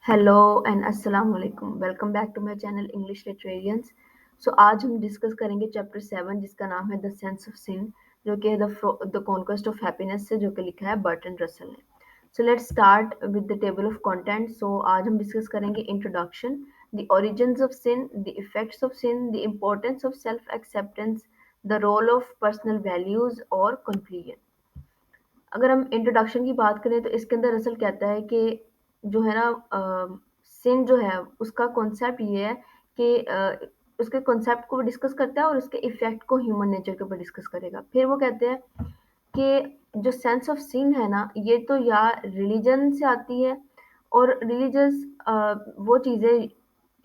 Hello and अस्सलाम वालेकुम। Welcome back to my channel English literarians. So आज हम डिस्कस करेंगे चैप्टर 7 जिसका नाम है द सेंस ऑफ सिन, जो कि है द कॉन्क्वेस्ट ऑफ हैप्पीनेस से, जो कि लिखा है बर्टन रसल ने। So let's start with the table of content. So आज हम डिस्कस करेंगे introduction, the origins of sin, the effects of sin, the importance of self acceptance, the role of personal values और conclusion. अगर हम introduction की बात करें तो इसके अंदर रसल कहता है कि जो है ना सिन जो है उसका कॉन्सेप्ट ये है कि उसके कॉन्सेप्ट को वो डिस्कस करता है और उसके इफेक्ट को ह्यूमन नेचर के ऊपर डिस्कस करेगा। फिर वो कहते हैं कि जो सेंस ऑफ सिन है ना, ये तो या रिलीजन से आती है, और रिलीजियस वो चीज़ें,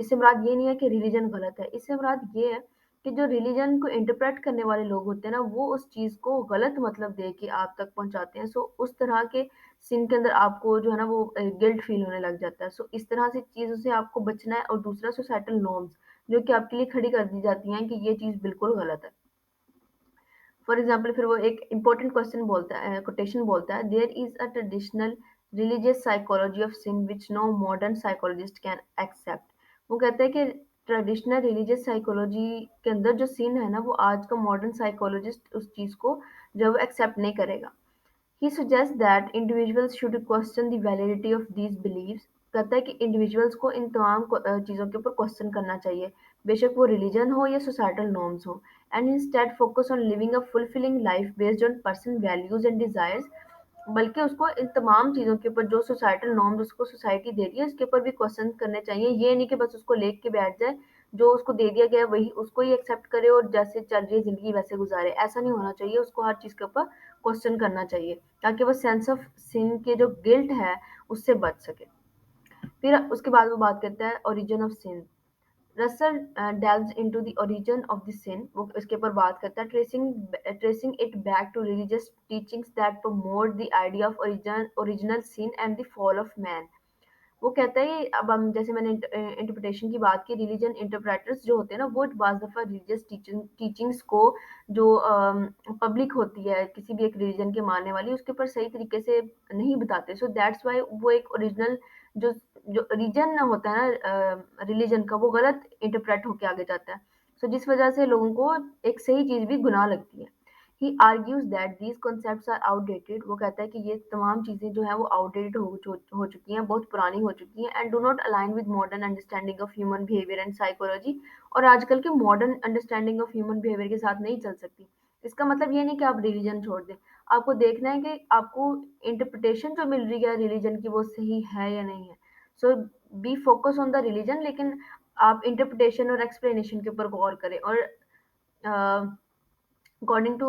इससे मुराद ये नहीं है कि रिलीजन गलत है, इससे मुराद ये है कि जो रिलीजन को इंटरप्रेट करने वाले लोग होते हैं ना, वो उस चीज़ को गलत मतलब दे के आप तक पहुंचाते हैं। सो उस तरह के सीन के अंदर आपको जो है ना वो गिल्ट फील होने लग जाता है। सो इस तरह से चीज़ों से आपको बचना है। और दूसरा, सोसाइटल नॉर्म्स जो कि आपके लिए खड़ी कर दी जाती हैं कि ये चीज़ बिल्कुल गलत है। फॉर एग्जाम्पल फिर वो एक इंपॉर्टेंट क्वेश्चन बोलता है, कोटेशन बोलता है, there is a traditional religious psychology of sin which no modern psychologist can accept. वो कहते हैं कि ट्रेडिशनल रिलीजियस साइकोलॉजी के अंदर जो सीन है ना, वो आज का मॉडर्न साइकोलॉजिस्ट उस चीज़ को जो है वो एक्सेप्ट नहीं करेगा। He suggests that individuals should question the validity of these beliefs। कहता है कि इंडिविजुअल्स को इन तमाम चीज़ों के ऊपर क्वेश्चन करना चाहिए, बेशक वो रिलीजन हो या सोसाइटल नॉर्म्स हो, and instead focus on living a fulfilling life based on person values and desires. बल्कि उसको इन तमाम चीज़ों के ऊपर, जो सोसाइटल नॉर्म्स उसको सोसाइटी दे रही है, उसके ऊपर भी क्वेश्चन करने चाहिए। ये नहीं कि बस उसको लेके के बैठ जाए, जो उसको दे दिया गया है वही उसको ही एक्सेप्ट करे और जैसे चल रही है जिंदगी वैसे गुजारे। ऐसा नहीं होना चाहिए, उसको हर चीज़ के ऊपर क्वेश्चन करना चाहिए ताकि वो सेंस ऑफ सिन के जो गिल्ट है उससे बच सके। फिर उसके बाद वो बात करता है origin of sin. Russell delves into the origin of the sin। वो इसके ऊपर बात करता है, tracing it back to religious teachings that promote the idea of original sin and the fall of man। वो कहता है, अब हम जैसे मैंने इंटरप्रिटेशन की बात की, रिलीजन इंटरप्रेटर्स जो होते हैं ना, वो बाज दफ़ा रिलीजियस टीचिंग्स को, जो पब्लिक होती है किसी भी एक रिलीजन के मानने वाली, उसके ऊपर सही तरीके से नहीं बताते। सो दैट्स वाई वो एक ओरिजिनल जो जो रीजन होता है ना रिलीजन का, वो गलत इंटरप्रेट होके आगे जाता है। सो जिस वजह से लोगों को एक सही चीज़ भी गुनाह लगती है। He argues that these concepts are outdated। वो कहता है कि ये तमाम चीज़ें जो हैं वो आउटडेटेड हो चुकी हैं, बहुत पुरानी हो चुकी हैं, and do not align with modern understanding of human behaviour and psychology. और आजकल के modern understanding of human behaviour के साथ नहीं चल सकती। इसका मतलब ये नहीं कि आप रिलीजन छोड़ दें, आपको देखना है कि आपको इंटरप्रिटेशन जो मिल रही है रिलीजन की वो सही है या नहीं है। So be focus on the religion, लेकिन आप इंटरप्रिटेशन और एक्सप्लेनेशन के ऊपर गौर करें। और अकॉर्डिंग टू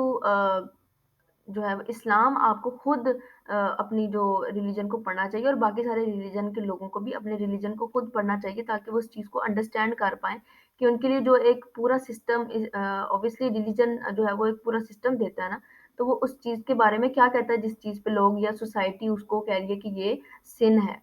जो है इस्लाम, आपको खुद अपनी जो रिलीजन को पढ़ना चाहिए, और बाकी सारे रिलीजन के लोगों को भी अपने रिलीजन को खुद पढ़ना चाहिए ताकि वो उस चीज़ को अंडरस्टैंड कर पाएँ कि उनके लिए जो एक पूरा सिस्टम ऑब्वियसली रिलीजन जो है वो एक पूरा सिस्टम देता है ना, तो वो उस चीज़ के बारे में क्या कहता है जिस चीज़ पे लोग या सोसाइटी उसको कह रही है कि ये सिन है।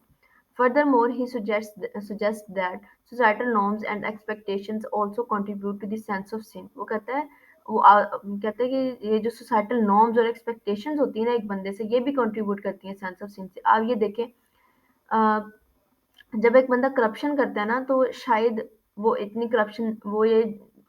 Furthermore, he suggests that societal norms and expectations also contribute to the sense of sin। वो कहता है, कहते हैं कि ये जो सोसाइटल नॉर्म्स और एक्सपेक्टेशंस होती है ना एक बंदे से, ये भी कंट्रीब्यूट करती हैं सेंस ऑफ सिन से। आप ये देखें, जब एक बंदा करप्शन करता है ना, तो शायद वो इतनी करप्शन, वो ये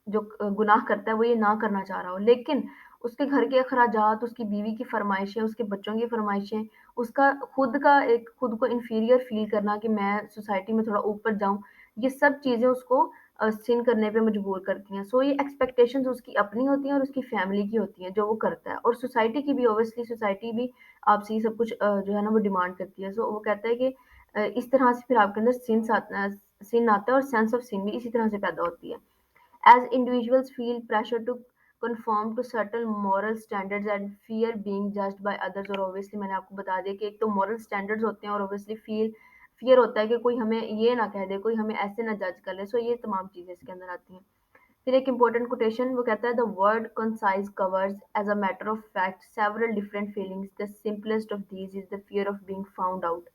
जो गुनाह करता है वो ये ना करना चाह रहा हो, लेकिन उसके घर के अखराजात, उसकी बीवी की फरमाइशें, उसके बच्चों की फरमाइशें, उसका खुद का एक खुद को इन्फीरियर फील करना कि मैं सोसाइटी में थोड़ा ऊपर जाऊं, ये सब चीज़ें उसको सिन करने पे मजबूर करती हैं। सो ये एक्सपेक्टेशंस उसकी अपनी होती हैं और उसकी फैमिली की होती हैं जो वो करता है, और सोसाइटी की भी, ऑब्वियसली सोसाइटी भी आपसे ये सब कुछ जो है ना वो डिमांड करती है। सो वो कहता है कि इस तरह से फिर आपके अंदर सिन आता है, और सेंस ऑफ सिन भी इसी तरह से पैदा होती है। As individuals feel pressure to conform to certain moral standards and fear being judged by others। और obviously मैंने आपको बता दिया कि एक तो moral standards होते हैं, और obviously fear होता है कि कोई हमें ये ना कह दे, कोई हमें ऐसे ना जज कर ले। सो ये तमाम चीज़ें इसके अंदर आती हैं। फिर एक इम्पोर्टेंट कोटेशन, वो कहता है, the word concise covers as a matter of fact several different feelings, the simplest of these is the fear of being found out.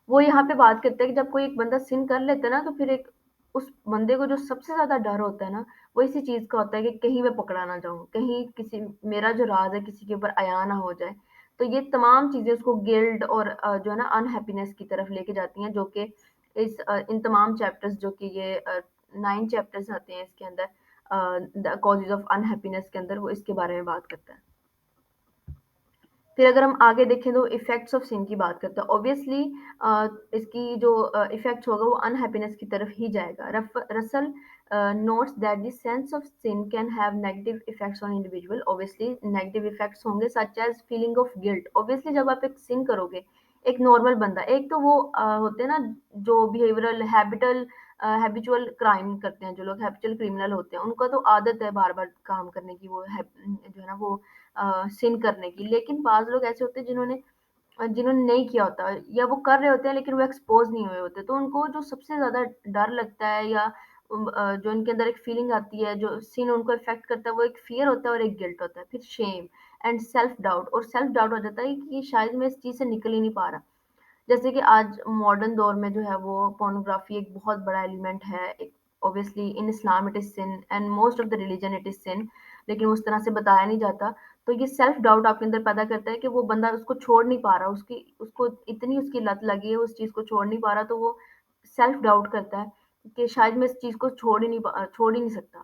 वो यहाँ पे बात करते हैं कि जब कोई एक बंदा सिन कर लेता है ना, तो फिर एक उस बंदे को जो सबसे ज़्यादा डर होता है ना, वो इसी चीज़ का होता है कि कहीं मैं पकड़ा ना जाऊँ, कहीं किसी मेरा जो राज़ है किसी के ऊपर अया ना हो जाए। तो ये तमाम चीज़ें उसको गिल्ट और जो है ना अनहैप्पीनेस की तरफ लेके जाती हैं, जो कि इन तमाम चैप्टर्स जो कि ये 9 चैप्टर्स आते हैं इसके अंदर, द कॉजेज़ ऑफ अनहैप्पीनेस के अंदर वो इसके बारे में बात करता है। फिर अगर हम आगे देखें तो इफ़ेक्ट्स ऑफ सिन की बात करते हैं। ऑब्वियसली इसकी जो इफ़ेक्ट होगा वो अनहैप्पीनेस की तरफ ही जाएगा। Russell notes that the sense of sin can have negative effects on individual. Obviously negative effects होंगे such as feeling of guilt. Obviously जब आप एक सिन करोगे, एक नॉर्मल बंदा, एक तो वो होते हैं ना जो बिहेवियरल हैबिचुअल क्राइम करते हैं, जो लोग हैबिचुअल क्रिमिनल होते हैं, उनको तो आदत है बार-बार काम करने की, वो जो है ना वो सिन करने की। लेकिन बाज़ लोग ऐसे होते हैं जिन्होंने नहीं किया होता या वो कर रहे होते हैं लेकिन वो एक्सपोज़ नहीं हुए होते। तो उनको जो सबसे ज़्यादा डर लगता है या जो इनके अंदर एक फीलिंग आती है, जो सिन उनको इफ़ेक्ट करता है, वो एक फ़ियर होता है और एक गिल्ट होता है। फिर शेम एंड सेल्फ डाउट, और सेल्फ डाउट हो जाता है कि शायद मैं इस चीज़ से निकल ही नहीं पा रहा। जैसे कि आज मॉडर्न दौर में जो है वो पोर्नोग्राफी एक बहुत बड़ा एलिमेंट है। एक obviously in Islam it is sin and most of the religion it is sin, लेकिन उस तरह से बताया नहीं जाता। तो ये सेल्फ डाउट आपके अंदर पैदा करता है कि वो बंदा उसको छोड़ नहीं पा रहा, उसकी उसको इतनी उसकी लत लगी है, उस चीज़ को छोड़ नहीं पा रहा, तो वो सेल्फ डाउट करता है कि शायद मैं इस चीज़ को छोड़ ही नहीं सकता।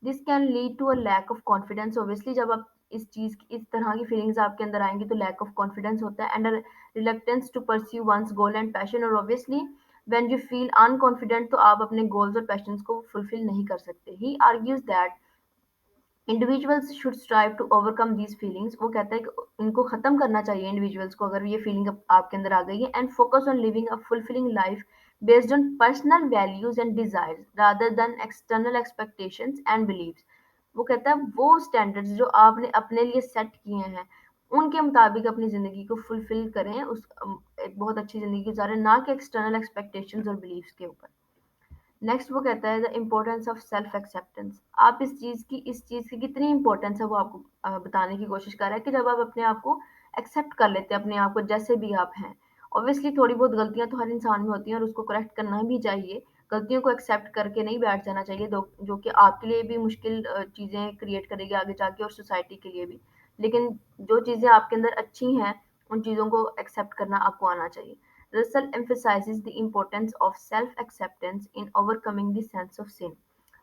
This can lead to a lack of confidence. Obviously जब आप इस तरह की फीलिंग्स आपके अंदर आएंगी तो लैक ऑफ कॉन्फिडेंस होता है, and reluctance to pursue one's goal and passion. और obviously when you feel unconfident तो आप अपने गोल्स और पैशंस को फुलफिल नहीं कर सकते। He argues that individuals should strive to overcome these feelings. वो कहता है कि इनको खत्म करना चाहिए इंडिविजुअल्स को अगर ये फीलिंग आपके अंदर आ गई है, and focus on living a fulfilling life based on personal values and desires rather than external expectations and beliefs. वो कहता है वो स्टैंडर्ड्स जो आपने अपने लिए सेट किए हैं उनके मुताबिक अपनी ज़िंदगी को फुलफिल करें, एक बहुत अच्छी ज़िंदगी गुजारें, ना कि एक्सटर्नल एक्सपेक्टेशंस और बिलीव्स के ऊपर। नेक्स्ट वो कहता है the importance of self acceptance. आप इस चीज़ की कितनी इम्पोर्टेंस है वो आपको बताने की कोशिश कर रहा है कि जब आप अपने आप को एक्सेप्ट कर लेते हैं, अपने आप को जैसे भी आप हैं। ऑब्वियसली थोड़ी बहुत गलतियां तो हर इंसान में होती हैं और उसको करेक्ट करना भी चाहिए। गलतियों को एक्सेप्ट करके नहीं बैठ जाना चाहिए, जो कि आपके लिए भी मुश्किल चीज़ें क्रिएट करेगी आगे जाके और सोसाइटी के लिए भी। लेकिन जो चीज़ें आपके अंदर अच्छी हैं उन चीज़ों को एक्सेप्ट करना आपको आना चाहिए। Russell emphasizes the importance of self-acceptance in overcoming the sense of sin.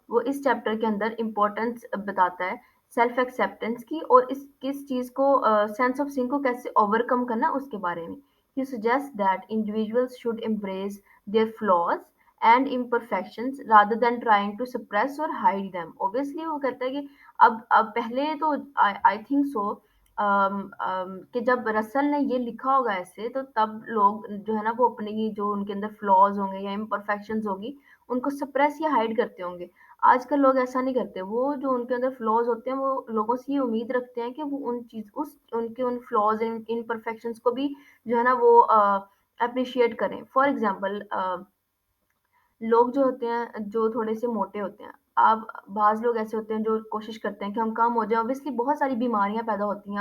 वो इस चैप्टर के अंदर इम्पोर्टेंस बताता है सेल्फ एक्सेप्टेंस की और इस किस चीज़ को सेंस ऑफ सिन को कैसे ओवरकम करना उसके बारे में। He suggest that individuals should embrace their flaws and imperfections rather than trying to suppress or hide them. Obviously वो कहता है कि अब पहले तो आई थिंक सो कि जब रसल ने ये लिखा होगा ऐसे तो तब लोग जो है ना वो अपनी जो उनके अंदर फ्लॉज होंगे या इम्परफेक्शंस होगी उनको सप्रेस या हाइड करते होंगे। आजकल लोग ऐसा नहीं करते, वो जो उनके अंदर फ्लॉज होते हैं वो लोगों से ये उम्मीद रखते हैं कि वो उन चीज उस उनके उन फ्लॉज इम्परफेक्शंस को भी जो है ना वो अप्रिशिएट करें। फॉर एग्जांपल लोग जो होते हैं जो थोड़े से मोटे होते हैं, आप बाज़ लोग ऐसे होते हैं जो कोशिश करते हैं कि हम कम हो जाएँ, ऑब्वियसली बहुत सारी बीमारियाँ पैदा होती हैं,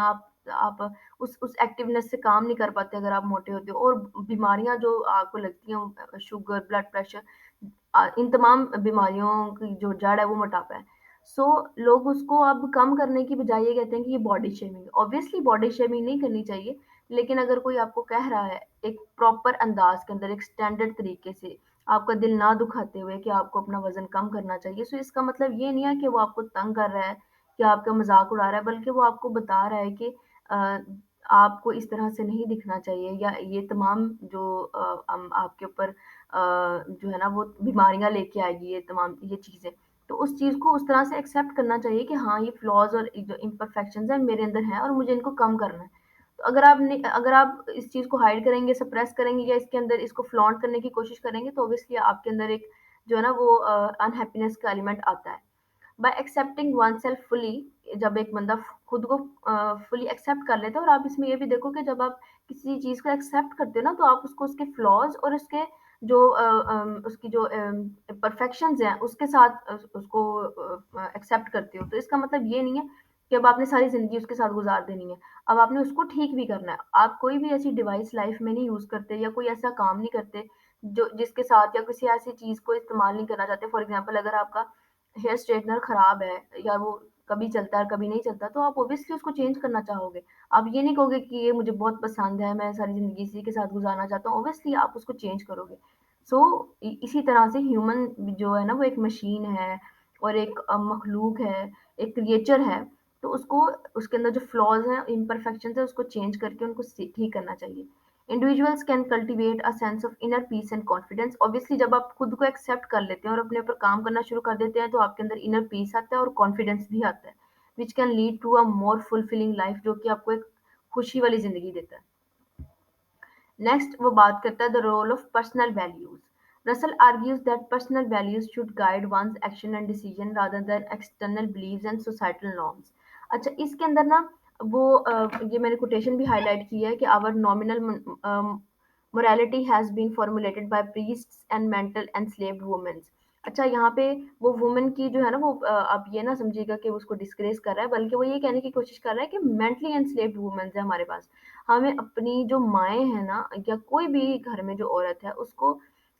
आप उस एक्टिवनेस से काम नहीं कर पाते अगर आप मोटे होते हो, और बीमारियाँ जो आपको लगती हैं शुगर, ब्लड प्रेशर, इन तमाम बीमारियों की जो जड़ है वो मोटापा है। सो लोग उसको अब कम करने की बजाय ये कहते हैं कि ये बॉडी शेमिंग है। ऑब्वियसली बॉडी शेमिंग नहीं करनी चाहिए, लेकिन अगर कोई आपको कह रहा है एक प्रॉपर अंदाज के अंदर, एक स्टैंडर्ड तरीके से, आपका दिल ना दुखाते हुए कि आपको अपना वज़न कम करना चाहिए, सो इसका मतलब ये नहीं है कि वो आपको तंग कर रहा है या आपका मज़ाक उड़ा रहा है, बल्कि वो आपको बता रहा है कि अ, आपको इस तरह से नहीं दिखना चाहिए, या ये तमाम जो आपके ऊपर जो है ना वो बीमारियाँ लेके आएगी, ये तमाम ये चीज़ें। तो उस चीज़ को उस तरह से एक्सेप्ट करना चाहिए कि हाँ, ये फ्लॉज़ और जो इम्परफेक्शंस हैं मेरे अंदर हैं और मुझे इनको कम करना है। तो अगर आप इस चीज़ को हाइड करेंगे, सप्रेस करेंगे या इसके अंदर इसको फ्लॉन्ट करने की कोशिश करेंगे तो ऑब्वियसली आपके अंदर एक जो है ना वो अनहैप्पीनेस का एलिमेंट आता है। बाय एक्सेप्टिंग oneself fully, जब एक बंदा खुद को फुली एक्सेप्ट कर लेता है, और आप इसमें ये भी देखो कि जब आप किसी चीज़ को एक्सेप्ट करते हो ना तो आप उसको उसके फ्लॉज़ और उसके जो उसकी जो परफेक्शंस हैं उसके साथ उसको एक्सेप्ट करते हो। तो इसका मतलब ये नहीं है कि अब आपने सारी ज़िंदगी उसके साथ गुज़ार देनी है। अब आपने उसको ठीक भी करना है। आप कोई भी ऐसी डिवाइस लाइफ़ में नहीं यूज़ करते या कोई ऐसा काम नहीं करते जो जिसके साथ, या किसी ऐसी चीज़ को इस्तेमाल नहीं करना चाहते। फॉर एग्ज़ाम्पल अगर आपका हेयर स्ट्रेटनर खराब है या वो कभी चलता है कभी नहीं चलता, तो आप ऑब्वियसली उसको चेंज करना चाहोगे। आप ये नहीं कहोगे कि ये मुझे बहुत पसंद है, मैं सारी ज़िंदगी इसी के साथ गुज़ारना चाहता हूँ, ऑब्वियसली आप उसको चेंज करोगे। सो इसी तरह से ह्यूमन जो है ना वो एक मशीन है और एक मखलूक है, एक क्रिएचर है। तो उसको उसके अंदर जो फ्लॉज हैं, इम्परफेक्शन है, उसको चेंज करके उनको ठीक करना चाहिए। Individuals can cultivate a sense of inner peace and confidence. Obviously जब आप खुद को एक्सेप्ट कर लेते हैं और अपने ऊपर काम करना शुरू कर देते हैं तो आपके अंदर इनर पीस आता है और कॉन्फिडेंस भी आता है, which can lead to a more fulfilling life, जो कि आपको एक खुशी वाली जिंदगी देता है। नेक्स्ट वो बात करता है the role of personal values. Russell argues that personal values should guide one's action and decision rather than external beliefs and societal norms. अच्छा, इसके अंदर ना वो ये मैंने कोटेशन भी हाईलाइट की है कि our nominal morality has been formulated by priests and mental enslaved womens. अच्छा, यहाँ पे वो वुमेन की जो है ना वो आप ये ना समझिएगा कि उसको डिस्ग्रेस कर रहा है, बल्कि वो ये कहने की कोशिश कर रहा है कि मेंटली एंस्लेव्ड वुमेन्स है हमारे पास। हमें अपनी जो माएँ हैं ना या कोई भी घर में जो औरत है उसको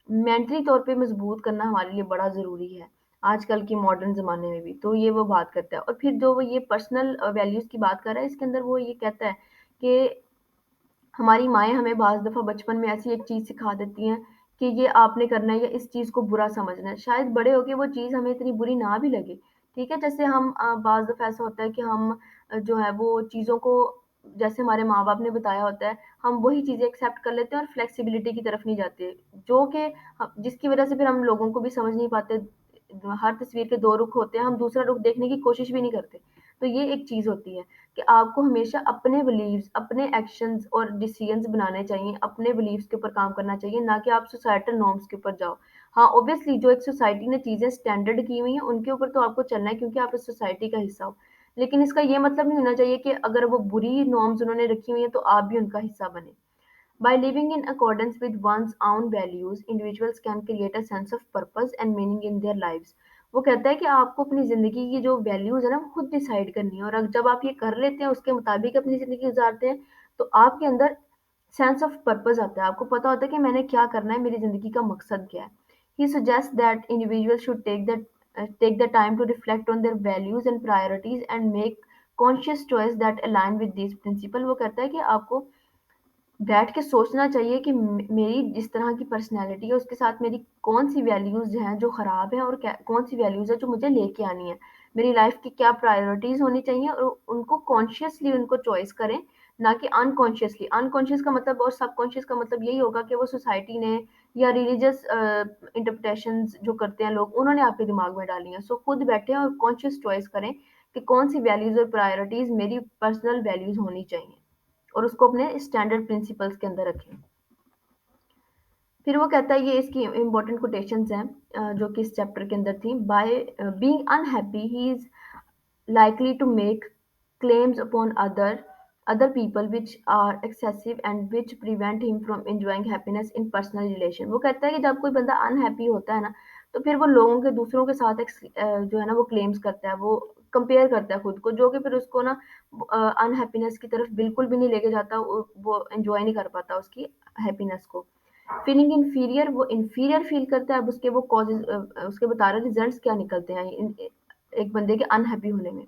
मेंटली तौर पे मजबूत करना हमारे लिए बड़ा ज़रूरी है, आजकल के मॉडर्न ज़माने में भी। तो ये वो बात करता है और फिर जो वो ये पर्सनल वैल्यूज़ की बात कर रहा है, इसके अंदर वो ये कहता है कि हमारी माएँ हमें बाज़ दफ़ा बचपन में ऐसी एक चीज़ सिखा देती हैं कि ये आपने करना है या इस चीज़ को बुरा समझना है। शायद बड़े होके वो चीज़ हमें इतनी बुरी ना भी लगे, ठीक है? जैसे हम बाज़ दफ़ा ऐसा होता है कि हम जो है वो चीज़ों को जैसे हमारे माँ-बाप ने बताया होता है, हम वही चीज़ें एक्सेप्ट कर लेते हैं और फ्लेक्सिबिलिटी की तरफ नहीं जाते, जो कि जिसकी वज़ह से फिर हम लोगों को भी समझ नहीं पाते। हर तस्वीर के 2 रुख होते हैं, हम दूसरा रुख देखने की कोशिश भी नहीं करते। तो ये एक चीज़ होती है कि आपको हमेशा अपने बिलीव्स, अपने एक्शंस और डिसीजंस बनाने चाहिए, अपने बिलीव्स के ऊपर काम करना चाहिए, ना कि आप सोसाइटल नॉर्म्स के ऊपर जाओ। हाँ, ऑब्वियसली जो एक सोसाइटी ने चीज़ें स्टैंडर्ड की हुई हैं, उनके ऊपर तो आपको चलना है क्योंकि आप इस सोसाइटी का हिस्सा हो। लेकिन इसका ये मतलब नहीं होना चाहिए कि अगर वो बुरी नॉर्म्स उन्होंने रखी हुई हैं, तो आप भी उनका हिस्सा बनें। By living in accordance with one's own values, individuals can create a sense of purpose and meaning in their lives. वो कहता है कि आपको अपनी ज़िंदगी की जो वैल्यूज़ है ना वो खुद डिसाइड करनी है और जब आप ये कर लेते हैं उसके मुताबिक अपनी ज़िंदगी गुजारते हैं तो आपके अंदर सेंस ऑफ पर्पस आता है। आपको पता होता है कि मैंने क्या करना है, मेरी ज़िंदगी का मकसद क्या है। He suggests that individuals should take the time to reflect on their values and priorities and make conscious choice that align with these principles। वो कहता है कि आपको बैठ के सोचना चाहिए कि मेरी जिस तरह की पर्सनैलिटी है उसके साथ मेरी कौन सी वैल्यूज़ हैं जो ख़राब हैं और क्या कौन सी वैल्यूज़ है जो मुझे लेके आनी है। मेरी लाइफ की क्या प्रायोरिटीज़ होनी चाहिए और उनको कॉन्शियसली उनको चॉइस करें, ना कि अनकॉन्शियसली। अनकॉन्शियस का मतलब और सबकॉन्शियस का मतलब यही होगा कि वो सोसाइटी ने या रिलीजियस इंटरप्रिटेशंस जो करते हैं लोग उन्होंने आपके दिमाग में डाली हैं। सो खुद बैठें और कॉन्शियस चॉइस करें कि कौन सी वैल्यूज़ और प्रायोरिटीज़ मेरी पर्सनल वैल्यूज़ होनी चाहिए और उसको अपने स्टैंडर्ड प्रिंसिपल्स के अंदर रखें। फिर वो कहता है ये इसकी इम्पोर्टेंट कोटेशंस हैं जो कि इस चैप्टर के अंदर थी। By being unhappy he is likely to make claims upon other people which are excessive and which prevent him from enjoying happiness in personal relation। वो कहता है कि जब कोई बंदा अनहैप्पी होता है ना तो फिर वो लोगों के दूसरों के साथ जो है ना वो क्लेम्स करता है, वो कंपेयर करता है खुद को, जो कि फिर उसको ना अनहैप्पीनेस की तरफ बिल्कुल भी नहीं लेके जाता, वो एंजॉय नहीं कर पाता उसकी हैप्पीनेस को। फीलिंग इंफीरियर, वो इंफीरियर फील करता है। अब उसके वो कॉजेज उसके बता रहे रिजल्ट्स क्या निकलते हैं एक बंदे के अनहैप्पी होने में।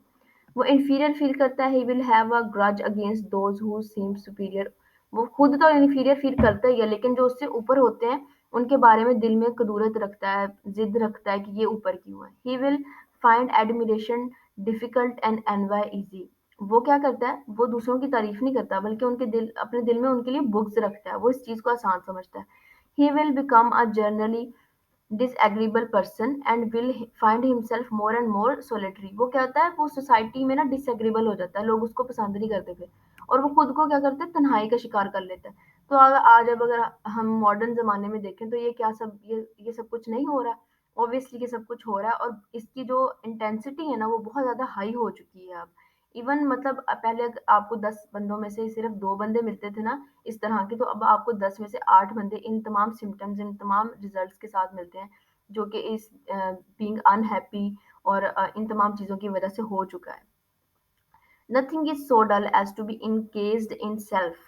वो इंफीरियर फील करता है, he will have a grudge against those who seem superior. वो खुद तो इंफीरियर फील करता ही है, लेकिन जो उससे ऊपर होते हैं उनके बारे में दिल में कदूरत रखता है, जिद रखता है कि ये ऊपर क्यों है। He will find admiration difficult and NY easy. वो क्या करता है, वो दूसरों की तारीफ नहीं करता बल्कि उनके दिल अपने दिल में उनके लिए बुग्ज रखता है, वो इस चीज को आसान समझता है। He will become a generally disagreeable person and will find himself more and more solitary. वो क्या होता है, वो सोसाइटी में ना डिसएग्रीबल हो जाता है, लोग उसको पसंद नहीं करते थे और वो खुद को क्या करते हैं, तन्हाई का शिकार कर लेता है। तो आज अब अगर हम मॉडर्न जमाने में देखें तो ये क्या सब ये सब कुछ नहीं हो रहा। ऑब्वियसली ये सब कुछ हो रहा है और इसकी जो इंटेंसिटी है ना वो बहुत ज्यादा हाई हो चुकी है अब। इवन मतलब पहले आपको 10 बंदों में से सिर्फ 2 बंदे मिलते थे ना इस तरह के, तो अब आपको 10 में से 8 बंदे इन तमाम सिम्टम्स, इन तमाम रिजल्ट्स के साथ मिलते हैं, जो कि इस बीइंग अनहैप्पी और इन तमाम चीज़ों की वजह से हो चुका है। Nothing is so dull as to be encased in self,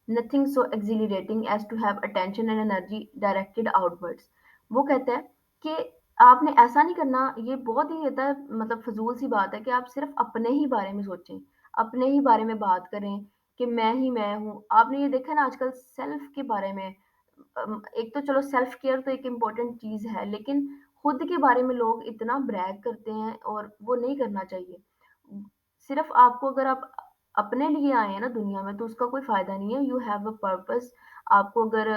nothing so exhilarating as to have attention and energy directed outwards। वो कहता है कि आपने ऐसा नहीं करना, ये बहुत ही होता है मतलब फजूल सी बात है कि आप सिर्फ अपने ही बारे में सोचें, अपने ही बारे में बात करें कि मैं ही मैं हूँ। आपने ये देखा ना आजकल सेल्फ के बारे में एक तो चलो सेल्फ केयर तो एक इम्पोर्टेंट चीज़ है, लेकिन खुद के बारे में लोग इतना ब्रैग करते हैं और वो नहीं करना चाहिए। सिर्फ़ आपको अगर आप अपने लिए आए हैं ना दुनिया में तो उसका कोई फ़ायदा नहीं है। You have a purpose. आपको अगर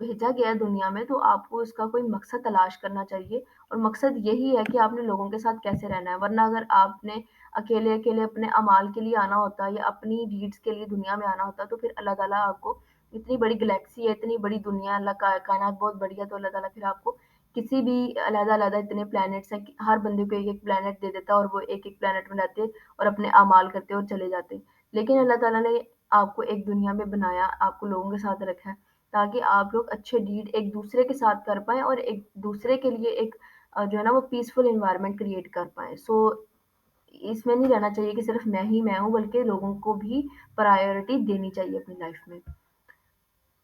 भेजा गया है दुनिया में तो आपको इसका कोई मकसद तलाश करना चाहिए और मकसद यही है कि आपने लोगों के साथ कैसे रहना है। वरना अगर आपने अकेले-अकेले अपने अमाल के लिए आना होता है या अपनी डीड्स के लिए दुनिया में आना होता तो फिर अल्लाह ताला आपको इतनी बड़ी गैलेक्सी है, इतनी बड़ी दुनिया अल्लाह का कायनात बहुत बड़ी है तो अल्लाह ताला फिर आपको किसी भी अलग-अलग इतने प्लैनेट्स हैं कि हर बंदे को एक-एक प्लैनेट दे देता है और वो एक-एक प्लैनेट में रहते और अपने अमाल करते और चले जाते। लेकिन अल्लाह ताला ने आपको एक दुनिया में बनाया, आपको लोगों के साथ रखा है ताकि आप लोग अच्छे डीड एक दूसरे के साथ कर पाएँ और एक दूसरे के लिए एक जो है ना वो पीसफुल एनवायरनमेंट क्रिएट कर पाएँ। सो इसमें नहीं रहना चाहिए कि सिर्फ़ मैं ही मैं हूँ, बल्कि लोगों को भी प्रायोरिटी देनी चाहिए अपनी लाइफ़ में।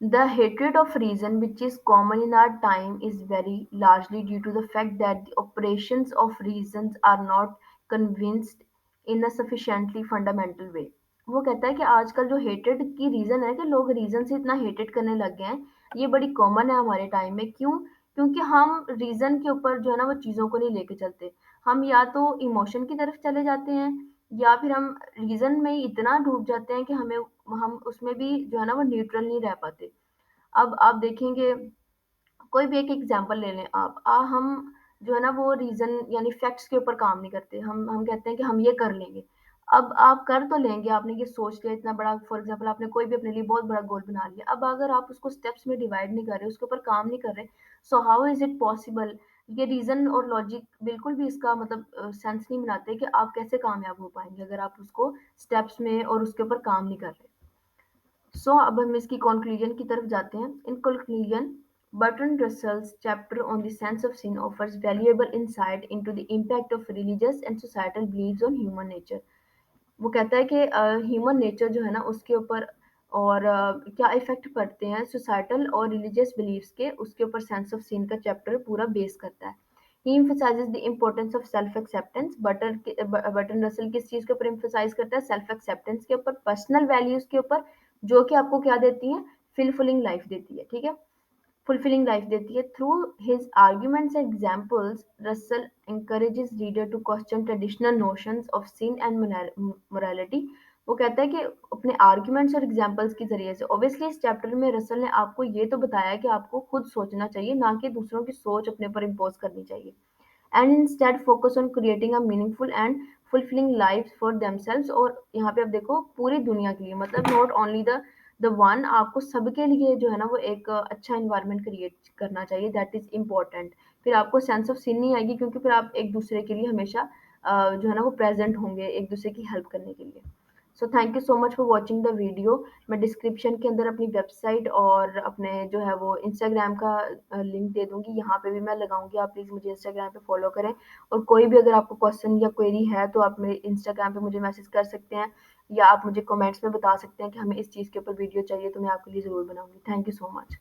The hatred of reason, which is common in our time, is very largely due to the fact that the operations of reasons are not convinced in a sufficiently fundamental way. वो कहता है कि आजकल जो hated की reason है कि लोग रीज़न से इतना हेटेड करने लग गए हैं, ये बड़ी कॉमन है हमारे टाइम में। क्यों? क्योंकि हम रीज़न के ऊपर जो है ना वो चीज़ों को नहीं लेके चलते। हम या तो इमोशन की तरफ चले जाते हैं या फिर हम रीज़न में ही इतना डूब जाते हैं कि हम उसमें भी जो है ना वो न्यूट्रल नहीं रह पाते। अब आप देखेंगे कोई भी एक एग्जांपल ले लें आप हम जो है ना वो रीज़न यानी फैक्ट्स के ऊपर काम नहीं करते। हम कहते हैं कि हम ये कर लेंगे। अब आप कर तो लेंगे, आपने ये सोच लिया इतना बड़ा फॉर एग्ज़ाम्पल आपने कोई भी अपने लिए बहुत बड़ा गोल बना लिया। अब अगर आप उसको स्टेप्स में डिवाइड नहीं कर रहे, उसके ऊपर काम नहीं कर रहे, so how is it possible? ये रीज़न और लॉजिक बिल्कुल भी इसका मतलब सेंस नहीं बनाते कि आप कैसे कामयाब हो पाएँगे अगर आप उसको स्टेप्स में और उसके ऊपर काम नहीं कर रहे। सो अब हम इसकी कंक्लूजन की तरफ जाते हैं। In conclusion Bertrand Russell's chapter on the sense of sin offers valuable insight into the impact of religious and societal beliefs on human nature. वो कहता है कि ह्यूमन नेचर जो है ना उसके ऊपर और क्या इफेक्ट पड़ते हैं सोसाइटल और रिलीजियस बिलीव्स के, उसके ऊपर सेंस ऑफ सिन का चैप्टर पूरा बेस करता है। ही emphasizes the importance of self acceptance। Burton Russell किस चीज के ऊपर emphasize करता है? सेल्फ एक्सेप्टेंस के ऊपर, पर्सनल वैल्यूज के ऊपर, जो कि आपको क्या देती हैं? फुलफिलिंग लाइफ देती है। ठीक है, fulfilling life देती है। Through his arguments and examples, Russell encourages reader to question traditional notions of sin and morality। वो कहता है कि अपने आर्ग्यूमेंट्स और एग्जाम्पल्स के जरिए से ऑब्वियसली इस चैप्टर में रसल ने आपको ये तो बताया कि आपको खुद सोचना चाहिए, ना कि दूसरों की सोच अपने ऊपर इम्पोज करनी चाहिए। And instead focus on creating a meaningful and fulfilling life for themselves. और यहाँ पे आप देखो पूरी दुनिया के लिए, मतलब नॉट ओनली द वन, आपको सबके लिए जो है ना वो एक अच्छा एनवायरनमेंट क्रिएट करना चाहिए। That is important. फिर आपको सेंस ऑफ सिन नहीं आएगी क्योंकि फिर आप एक दूसरे के लिए हमेशा जो है ना वो प्रेजेंट होंगे एक दूसरे की हेल्प करने के लिए। So thank you so much for watching the video. मैं डिस्क्रिप्शन के अंदर अपनी वेबसाइट और अपने जो है वो इंस्टाग्राम का लिंक दे दूंगी, यहाँ पे भी मैं लगाऊंगी। आप प्लीज़ मुझे इंस्टाग्राम पे फॉलो करें और कोई भी अगर आपको क्वेश्चन या क्वेरी है तो आप मेरे इंस्टाग्राम पे मुझे मैसेज कर सकते हैं या आप मुझे कमेंट्स में बता सकते हैं कि हमें इस चीज़ के ऊपर वीडियो चाहिए, तो मैं आपके लिए ज़रूर बनाऊंगी। Thank you so much.